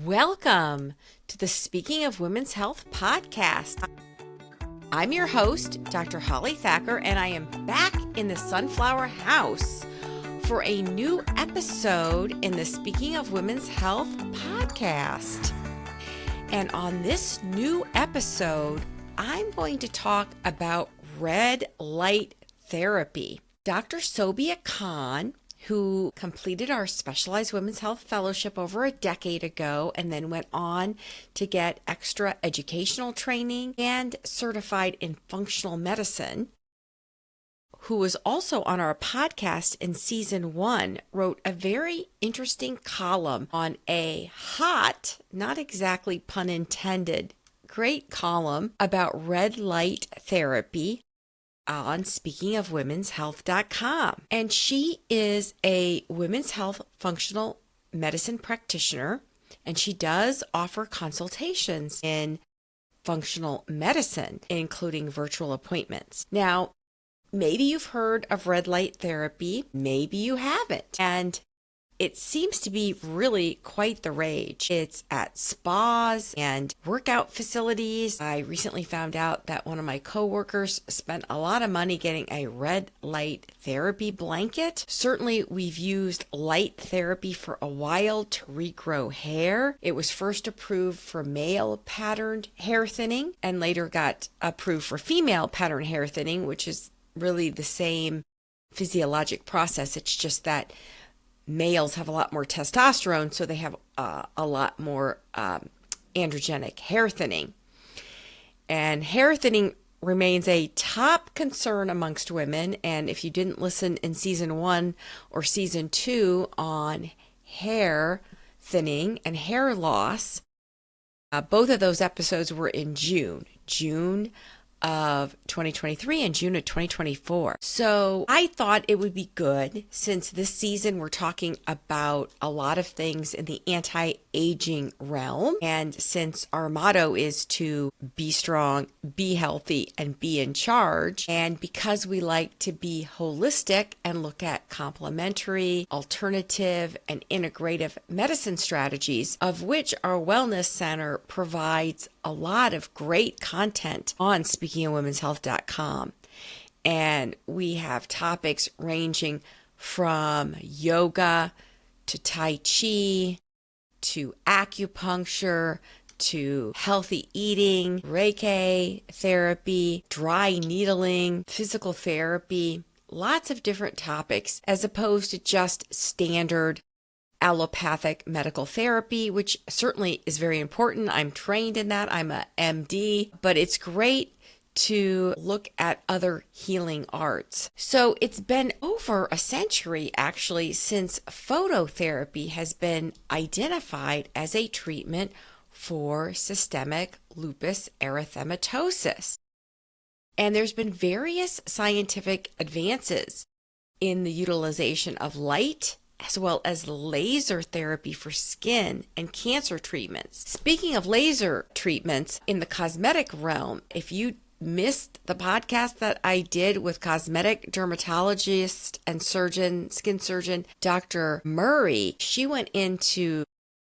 Welcome to the Speaking of Women's Health podcast. I'm your host, Dr. Holly Thacker, and I am back in the Sunflower House for a new episode in the Speaking of Women's Health podcast. And on this new episode, I'm going to talk about red light therapy. Dr. Sobia Khan, who completed our Specialized Women's Health Fellowship over a decade ago and then went on to get extra educational training and certified in functional medicine, who was also on our podcast in season 1, wrote a very interesting column on a hot, not exactly pun intended, great column about red light therapy on speakingofwomenshealth.com. And she is a women's health functional medicine practitioner, and she does offer consultations in functional medicine, including virtual appointments. Now, maybe you've heard of red light therapy, maybe you haven't. And it seems to be really quite the rage. It's at spas and workout facilities. I recently found out that one of my coworkers spent a lot of money getting a red light therapy blanket. Certainly, we've used light therapy for a while to regrow hair. It was first approved for male patterned hair thinning and later got approved for female patterned hair thinning, which is really the same physiologic process. It's just that males have a lot more testosterone, so they have a lot more androgenic hair thinning. And hair thinning remains a top concern amongst women. And if you didn't listen in season 1 or season 2 on hair thinning and hair loss, both of those episodes were in June of 2023 and June of 2024. So I thought it would be good, since this season we're talking about a lot of things in the anti-aging realm, and since our motto is to be strong, be healthy, and be in charge, and because we like to be holistic and look at complementary, alternative, and integrative medicine strategies, of which our wellness center provides a lot of great content on speakingofwomenshealth.com. And we have topics ranging from yoga to Tai Chi to acupuncture to healthy eating, Reiki therapy, dry needling, physical therapy, lots of different topics, as opposed to just standard allopathic medical therapy, which certainly is very important. I'm trained in that. I'm a MD, but it's great to look at other healing arts. So it's been over a century, actually, since phototherapy has been identified as a treatment for systemic lupus erythematosus. And there's been various scientific advances in the utilization of light as well as laser therapy for skin and cancer treatments. Speaking of laser treatments in the cosmetic realm, if you missed the podcast that I did with cosmetic dermatologist and skin surgeon, Dr. Murray, she went into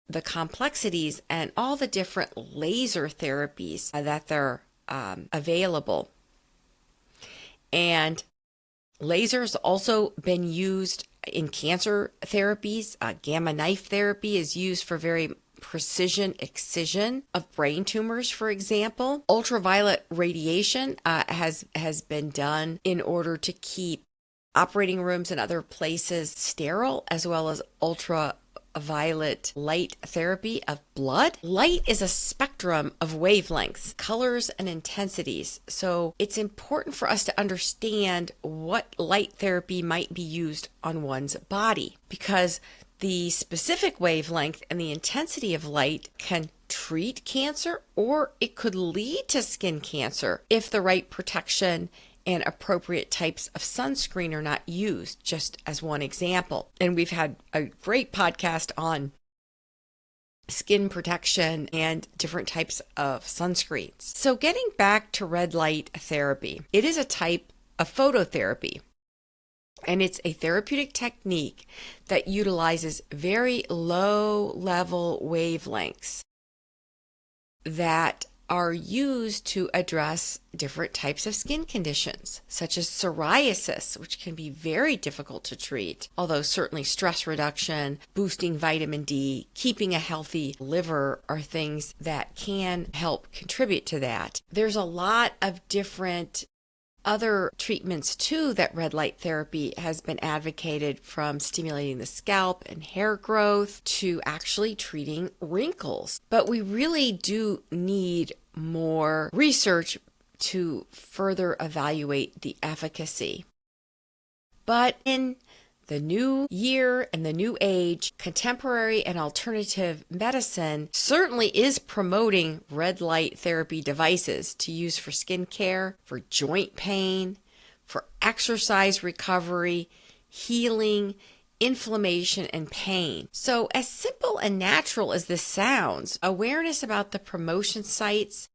the complexities and all the different laser therapies that they're available. And lasers also been used in cancer therapies. Gamma knife therapy is used for very precision excision of brain tumors, for example. Ultraviolet radiation has been done in order to keep operating rooms and other places sterile, as well as ultraviolet light therapy of blood. Light is a spectrum of wavelengths, colors, and intensities. So it's important for us to understand what light therapy might be used on one's body, because the specific wavelength and the intensity of light can treat cancer, or it could lead to skin cancer if the right protection and appropriate types of sunscreen are not used, just as one example. And we've had a great podcast on skin protection and different types of sunscreens. So getting back to red light therapy, it is a type of phototherapy. And it's a therapeutic technique that utilizes very low level wavelengths that are used to address different types of skin conditions, such as psoriasis, which can be very difficult to treat, although certainly stress reduction, boosting vitamin D, keeping a healthy liver are things that can help contribute to that. There's a lot of different other treatments too that red light therapy has been advocated, from stimulating the scalp and hair growth to actually treating wrinkles. But we really do need more research to further evaluate the efficacy. But in the new year and the new age, contemporary and alternative medicine certainly is promoting red light therapy devices to use for skin care, for joint pain, for exercise recovery, healing, inflammation, and pain. So as simple and natural as this sounds, awareness about the promotion sites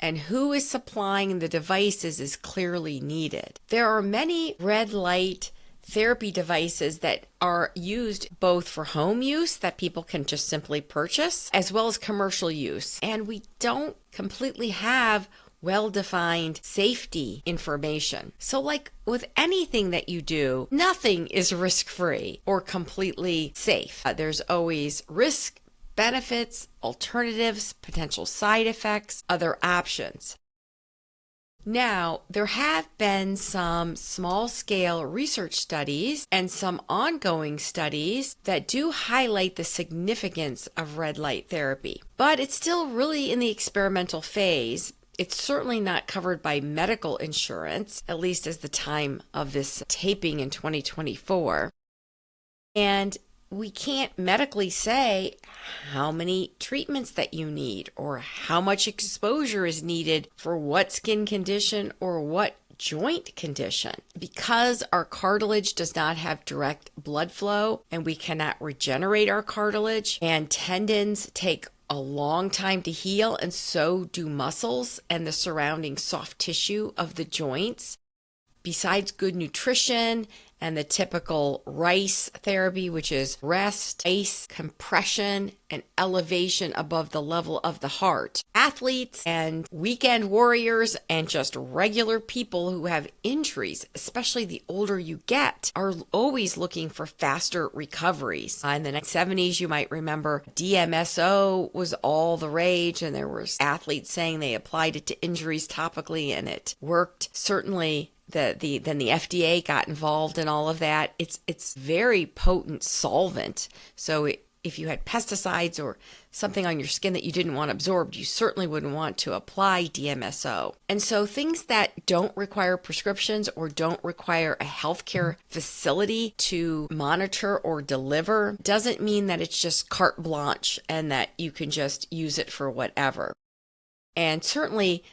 and who is supplying the devices is clearly needed. There are many red light therapy devices that are used both for home use that people can just simply purchase, as well as commercial use. And we don't completely have well-defined safety information. So like with anything that you do, nothing is risk-free or completely safe. There's always risk, benefits, alternatives, potential side effects, other options. Now, there have been some small-scale research studies and some ongoing studies that do highlight the significance of red light therapy, but it's still really in the experimental phase. It's certainly not covered by medical insurance, at least as the time of this taping in 2024. And we can't medically say how many treatments that you need or how much exposure is needed for what skin condition or what joint condition. Because our cartilage does not have direct blood flow and we cannot regenerate our cartilage, and tendons take a long time to heal, and so do muscles and the surrounding soft tissue of the joints. Besides good nutrition and the typical RICE therapy, which is rest, ice, compression, and elevation above the level of the heart, athletes and weekend warriors and just regular people who have injuries, especially the older you get, are always looking for faster recoveries. In the 70s, you might remember DMSO was all the rage, and there were athletes saying they applied it to injuries topically and it worked. Certainly then the FDA got involved in all of that. It's very potent solvent. So if you had pesticides or something on your skin that you didn't want absorbed, you certainly wouldn't want to apply DMSO. And so things that don't require prescriptions or don't require a healthcare facility to monitor or deliver doesn't mean that it's just carte blanche and that you can just use it for whatever. And certainly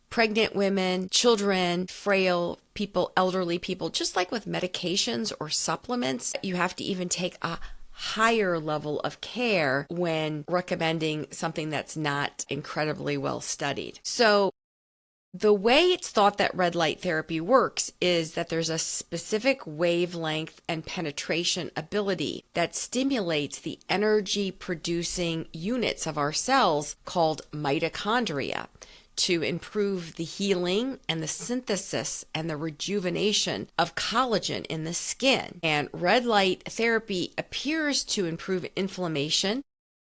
pregnant women, children, frail people, elderly people, just like with medications or supplements, you have to even take a higher level of care when recommending something that's not incredibly well studied. So the way it's thought that red light therapy works is that there's a specific wavelength and penetration ability that stimulates the energy producing units of our cells called mitochondria, to improve the healing and the synthesis and the rejuvenation of collagen in the skin. And red light therapy appears to improve inflammation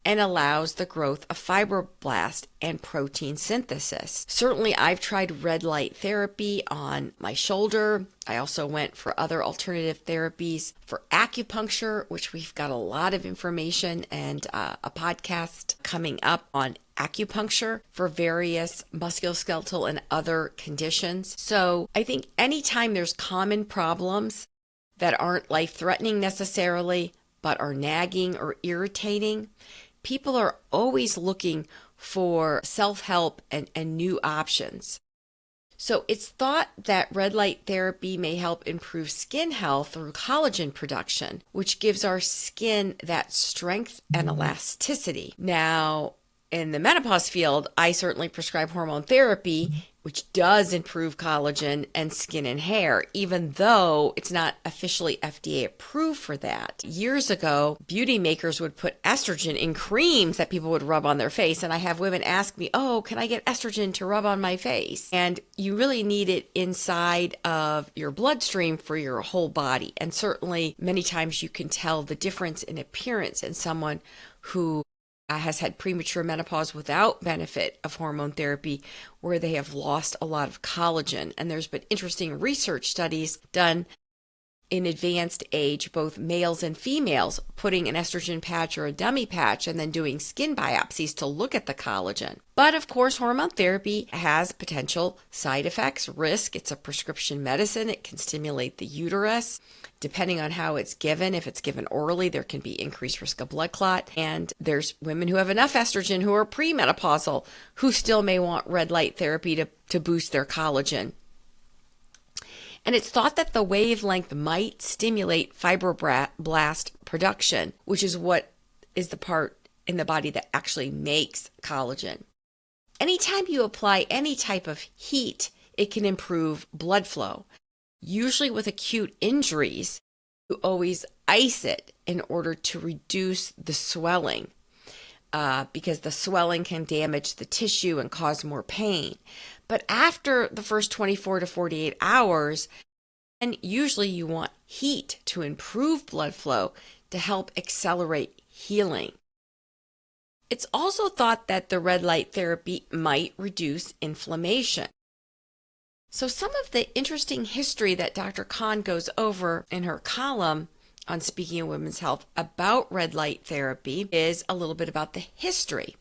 and allows the growth of fibroblast and protein synthesis. Certainly, I've tried red light therapy on my shoulder. I also went for other alternative therapies for acupuncture, which we've got a lot of information and a podcast coming up on acupuncture for various musculoskeletal and other conditions. So I think anytime there's common problems that aren't life-threatening necessarily, but are nagging or irritating, people are always looking for self-help and new options. So it's thought that red light therapy may help improve skin health through collagen production, which gives our skin that strength and elasticity. Now, in the menopause field, I certainly prescribe hormone therapy, which does improve collagen and skin and hair, even though it's not officially FDA approved for that. Years ago, beauty makers would put estrogen in creams that people would rub on their face. And I have women ask me, oh, can I get estrogen to rub on my face? And you really need it inside of your bloodstream for your whole body. And certainly many times you can tell the difference in appearance in someone who has had premature menopause without benefit of hormone therapy, where they have lost a lot of collagen. And there's been interesting research studies done in advanced age, both males and females, putting an estrogen patch or a dummy patch and then doing skin biopsies to look at the collagen. But of course, hormone therapy has potential side effects, risk. It's a prescription medicine. It can stimulate the uterus. Depending on how it's given, if it's given orally, there can be increased risk of blood clot. And there's women who have enough estrogen who are premenopausal who still may want red light therapy to boost their collagen. And it's thought that the wavelength might stimulate fibroblast production, which is what is the part in the body that actually makes collagen. Anytime you apply any type of heat, it can improve blood flow. Usually with acute injuries, you always ice it in order to reduce the swelling, because the swelling can damage the tissue and cause more pain. But after the first 24 to 48 hours, and usually you want heat to improve blood flow to help accelerate healing. It's also thought that the red light therapy might reduce inflammation. So some of the interesting history that Dr. Khan goes over in her column on Speaking of Women's Health about red light therapy is a little bit about the history.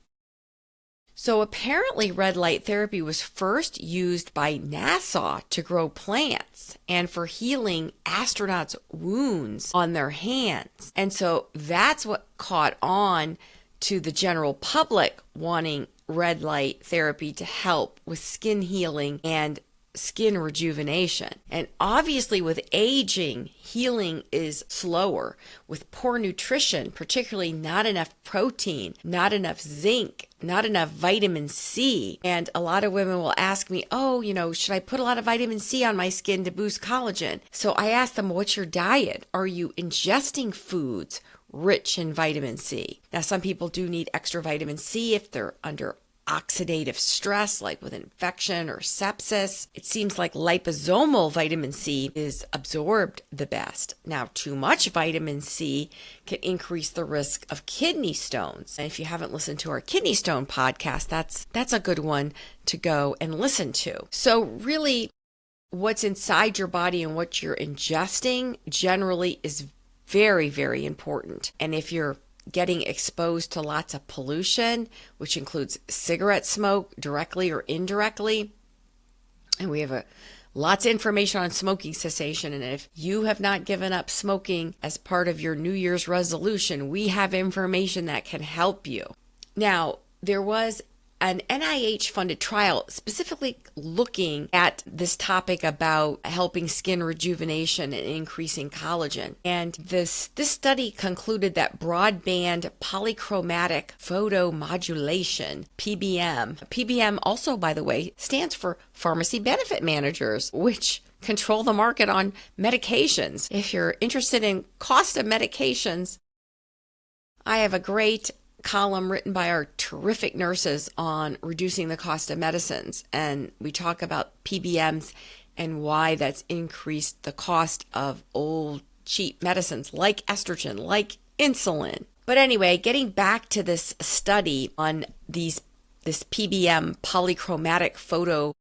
So apparently red light therapy was first used by NASA to grow plants and for healing astronauts' wounds on their hands. And so that's what caught on to the general public wanting red light therapy to help with skin healing and skin rejuvenation. And obviously with aging, healing is slower. With poor nutrition, particularly not enough protein, not enough zinc, not enough vitamin C. And a lot of women will ask me, oh, should I put a lot of vitamin C on my skin to boost collagen? So I ask them, what's your diet? Are you ingesting foods rich in vitamin C? Now, some people do need extra vitamin C if they're under oxidative stress, like with infection or sepsis. It seems like liposomal vitamin C is absorbed the best. Now, too much vitamin C can increase the risk of kidney stones. And if you haven't listened to our kidney stone podcast, that's a good one to go and listen to. So really, what's inside your body and what you're ingesting generally is very, very important. And if you're getting exposed to lots of pollution, which includes cigarette smoke directly or indirectly. And we have lots of information on smoking cessation. And if you have not given up smoking as part of your New Year's resolution, we have information that can help you. Now, there was an NIH-funded trial specifically looking at this topic about helping skin rejuvenation and increasing collagen. And this study concluded that broadband polychromatic photomodulation, PBM also, by the way, stands for pharmacy benefit managers, which control the market on medications. If you're interested in cost of medications, I have a great column written by our terrific nurses on reducing the cost of medicines. And we talk about PBMs and why that's increased the cost of old cheap medicines like estrogen, like insulin. But anyway, getting back to this study on this PBM polychromatic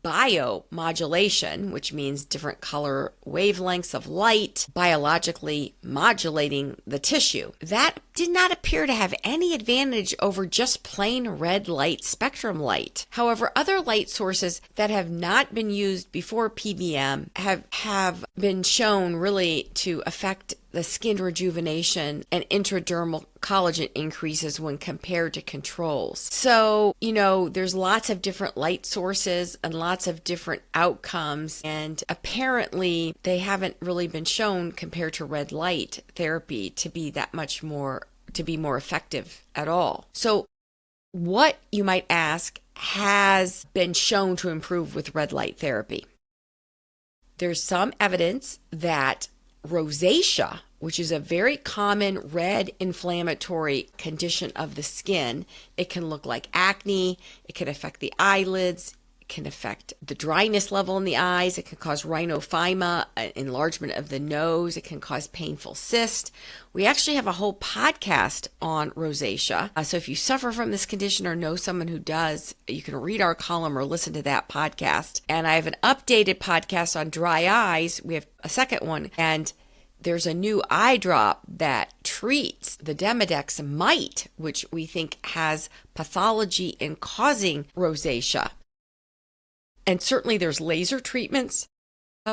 photobiomodulation, which means different color wavelengths of light, biologically modulating the tissue. That did not appear to have any advantage over just plain red light spectrum light. However, other light sources that have not been used before PBM have been shown really to affect the skin rejuvenation and intradermal collagen increases when compared to controls. So, there's lots of different light sources and lots of different outcomes. And apparently they haven't really been shown compared to red light therapy to be more effective at all. So What, you might ask, has been shown to improve with red light therapy? There's some evidence that rosacea, which is a very common red inflammatory condition of the skin, it can look like acne, it can affect the eyelids, it can affect the dryness level in the eyes, it can cause rhinophyma, enlargement of the nose, it can cause painful cyst. We actually have a whole podcast on rosacea. So if you suffer from this condition or know someone who does, you can read our column or listen to that podcast. And I have an updated podcast on dry eyes. We have a second one, and there's a new eye drop that treats the Demodex mite, which we think has pathology in causing rosacea. And certainly there's laser treatments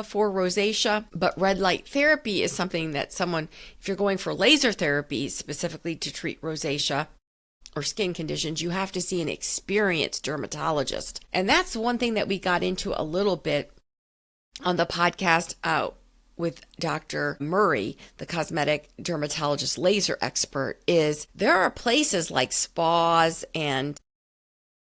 for rosacea, but red light therapy is something that if you're going for laser therapy specifically to treat rosacea or skin conditions, you have to see an experienced dermatologist. And that's one thing that we got into a little bit on the podcast with Dr. Murray, the cosmetic dermatologist laser expert, is there are places like spas and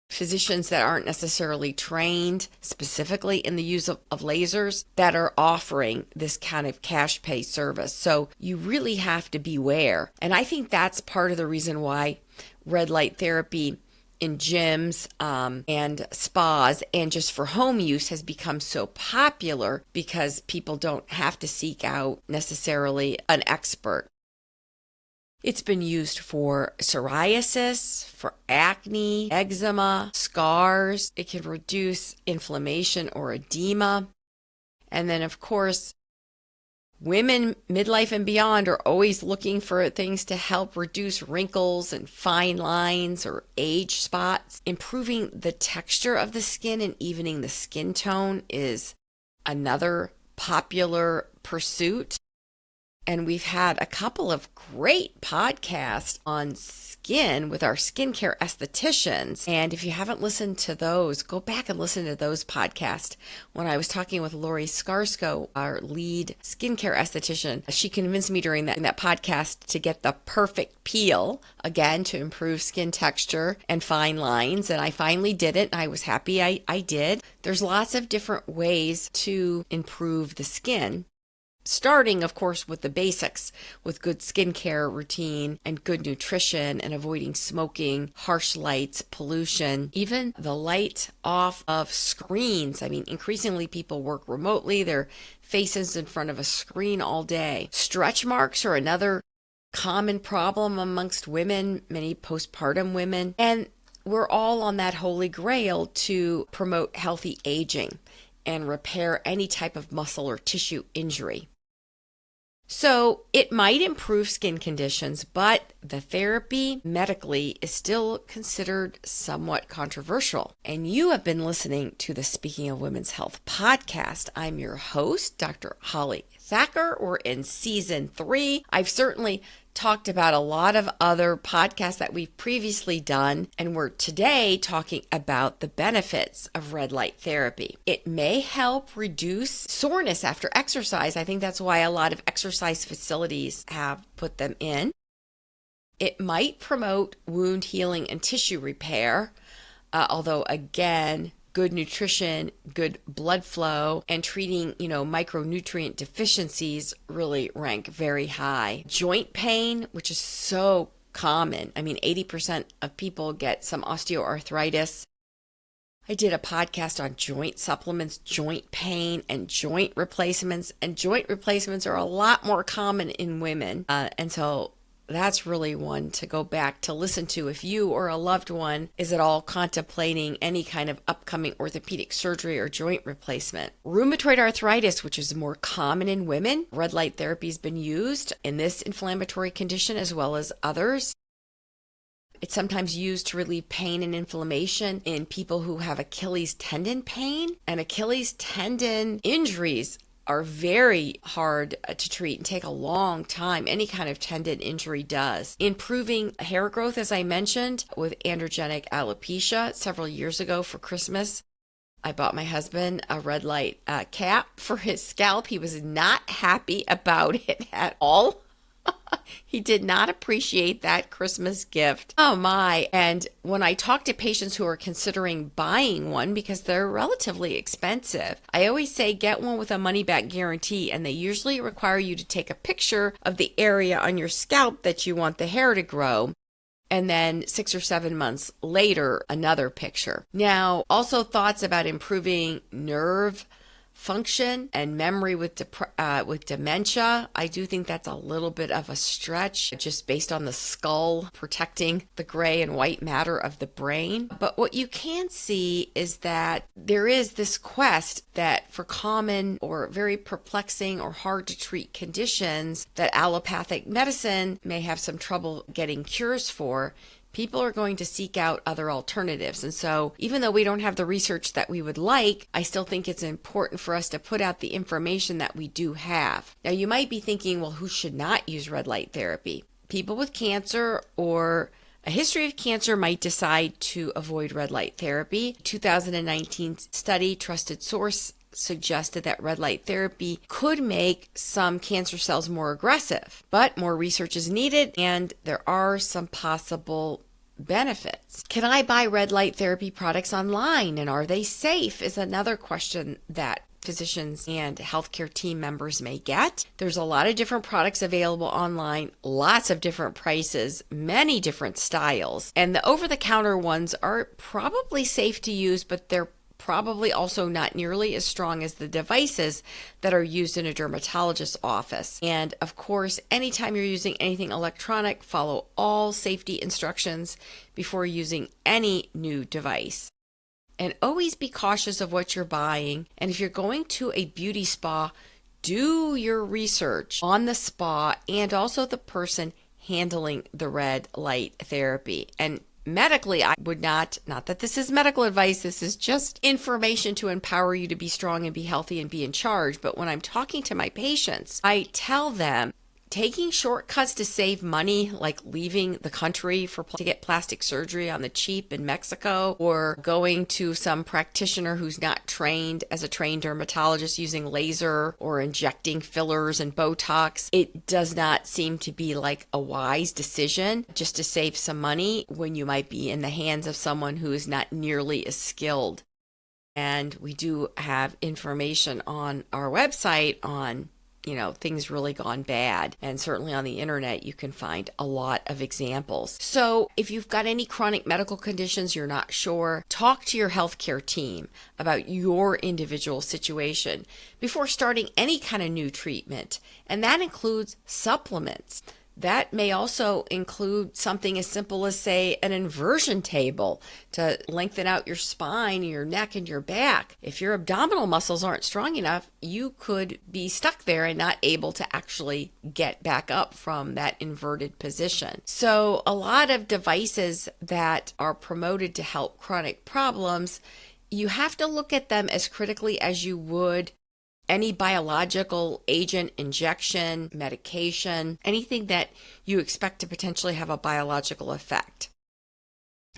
physicians that aren't necessarily trained specifically in the use of lasers that are offering this kind of cash pay service. So you really have to beware. And I think that's part of the reason why red light therapy in gyms and spas and just for home use has become so popular, because people don't have to seek out necessarily an expert. It's been used for psoriasis, for acne, eczema, scars. It can reduce inflammation or edema. And then, of course, women midlife and beyond are always looking for things to help reduce wrinkles and fine lines or age spots. Improving the texture of the skin and evening the skin tone is another popular pursuit. And we've had a couple of great podcasts on skin with our skincare estheticians. And if you haven't listened to those, go back and listen to those podcasts. When I was talking with Lori Skarsko, our lead skincare esthetician, she convinced me during that podcast to get the perfect peel, again, to improve skin texture and fine lines. And I finally did it. And I was happy I did. There's lots of different ways to improve the skin. Starting, of course, with the basics, with good skincare routine and good nutrition and avoiding smoking, harsh lights, pollution, even the light off of screens. I mean, increasingly people work remotely, their faces in front of a screen all day. Stretch marks are another common problem amongst women, many postpartum women. And we're all on that holy grail to promote healthy aging and repair any type of muscle or tissue injury. So it might improve skin conditions, but the therapy medically is still considered somewhat controversial. And you have been listening to the Speaking of Women's Health podcast. I'm your host, Dr. Holly Thacker. We're in season 3. I've certainly talked about a lot of other podcasts that we've previously done, and we're today talking about the benefits of red light therapy. It may help reduce soreness after exercise. I think that's why a lot of exercise facilities have put them in. It might promote wound healing and tissue repair, although again, good nutrition, good blood flow, and treating, micronutrient deficiencies really rank very high. Joint pain, which is so common. I mean, 80% of people get some osteoarthritis. I did a podcast on joint supplements, joint pain, and joint replacements. And joint replacements are a lot more common in women. And so that's really one to go back to listen to if you or a loved one is at all contemplating any kind of upcoming orthopedic surgery or joint replacement. Rheumatoid arthritis, which is more common in women. Red light therapy has been used in this inflammatory condition as well as others. It's sometimes used to relieve pain and inflammation in people who have Achilles tendon pain, and Achilles tendon injuries are very hard to treat and take a long time. Any kind of tendon injury does. Improving hair growth, as I mentioned, with androgenic alopecia several years ago for Christmas. I bought my husband a red light cap for his scalp. He was not happy about it at all. He did not appreciate that Christmas gift. Oh my. And when I talk to patients who are considering buying one because they're relatively expensive, I always say get one with a money back guarantee, and they usually require you to take a picture of the area on your scalp that you want the hair to grow. And then 6 or 7 months later, another picture. Now, also thoughts about improving nerve function and memory with dementia. I do think that's a little bit of a stretch just based on the skull protecting the gray and white matter of the brain. But what you can see is that there is this quest that for common or very perplexing or hard to treat conditions that allopathic medicine may have some trouble getting cures for, people are going to seek out other alternatives. And so even though we don't have the research that we would like, I still think it's important for us to put out the information that we do have. Now, you might be thinking, well, who should not use red light therapy? People with cancer or a history of cancer might decide to avoid red light therapy. 2019 study, trusted source, suggested that red light therapy could make some cancer cells more aggressive, but more research is needed and there are some possible benefits. Can I buy red light therapy products online, and are they safe is another question that physicians and healthcare team members may get. There's a lot of different products available online, lots of different prices, many different styles, and the over-the-counter ones are probably safe to use, but they're probably also not nearly as strong as the devices that are used in a dermatologist's office. And of course, anytime you're using anything electronic, follow all safety instructions before using any new device. And always be cautious of what you're buying. And if you're going to a beauty spa, do your research on the spa and also the person handling the red light therapy. And medically, I would not that this is medical advice, this is just information to empower you to be strong and be healthy and be in charge. But when I'm talking to my patients, I tell them taking shortcuts to save money, like leaving the country to get plastic surgery on the cheap in Mexico, or going to some practitioner who's not trained as a trained dermatologist using laser or injecting fillers and Botox, it does not seem to be like a wise decision just to save some money when you might be in the hands of someone who is not nearly as skilled. And we do have information on our website on things really gone bad. And certainly on the internet, you can find a lot of examples. So if you've got any chronic medical conditions you're not sure, talk to your healthcare team about your individual situation before starting any kind of new treatment. And that includes supplements. That may also include something as simple as, say, an inversion table to lengthen out your spine, your neck, and your back. If your abdominal muscles aren't strong enough, you could be stuck there and not able to actually get back up from that inverted position. So a lot of devices that are promoted to help chronic problems, you have to look at them as critically as you would any biological agent, injection, medication, anything that you expect to potentially have a biological effect.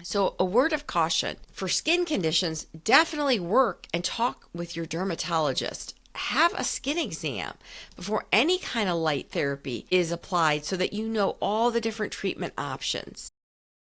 So a word of caution, for skin conditions, definitely work and talk with your dermatologist. Have a skin exam before any kind of light therapy is applied so that you know all the different treatment options.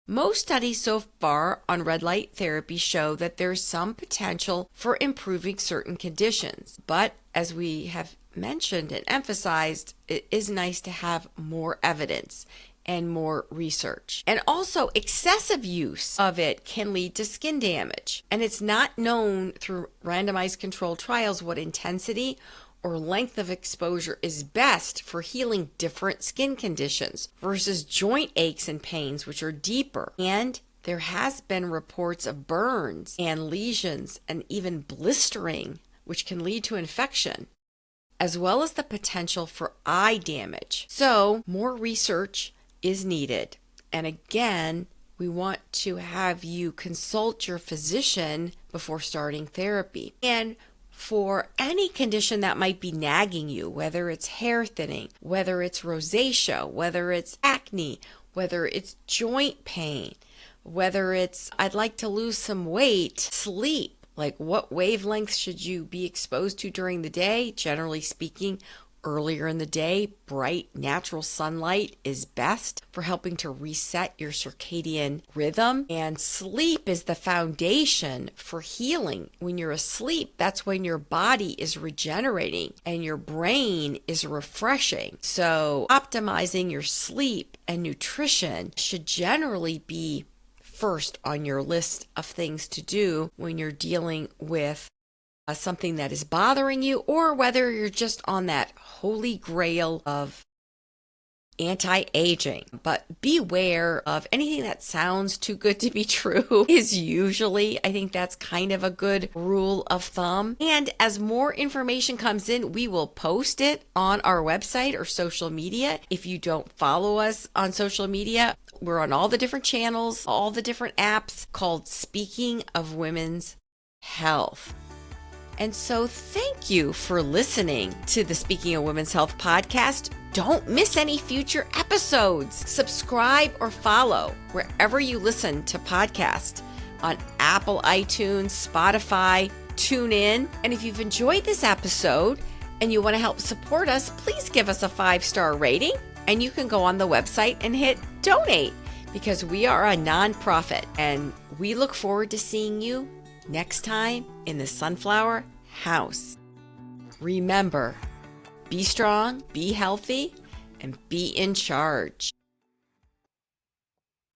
Most studies so far on red light therapy show that there's some potential for improving certain conditions. But as we have mentioned and emphasized, it is nice to have more evidence and more research. And also, excessive use of it can lead to skin damage. And it's not known through randomized controlled trials what intensity or length of exposure is best for healing different skin conditions versus joint aches and pains, which are deeper. And there has been reports of burns and lesions and even blistering, which can lead to infection, as well as the potential for eye damage. So more research is needed. And again, we want to have you consult your physician before starting therapy. And for any condition that might be nagging you, whether it's hair thinning, whether it's rosacea, whether it's acne, whether it's joint pain, whether it's I'd like to lose some weight, sleep, like what wavelengths should you be exposed to during the day, generally speaking, Earlier in the day, bright natural sunlight is best for helping to reset your circadian rhythm. And sleep is the foundation for healing. When you're asleep, that's when your body is regenerating and your brain is refreshing. So optimizing your sleep and nutrition should generally be first on your list of things to do when you're dealing with something that is bothering you, or whether you're just on that holy grail of anti-aging. But beware of anything that sounds too good to be true is usually, I think that's kind of a good rule of thumb. And as more information comes in, we will post it on our website or social media. If you don't follow us on social media, we're on all the different channels, all the different apps called Speaking of Women's Health. And so thank you for listening to the Speaking of Women's Health podcast. Don't miss any future episodes. Subscribe or follow wherever you listen to podcasts on Apple, iTunes, Spotify, TuneIn. And if you've enjoyed this episode and you want to help support us, please give us a 5-star rating. And you can go on the website and hit donate, because we are a nonprofit and we look forward to seeing you next time in the Sunflower House. Remember, be strong, be healthy, and be in charge.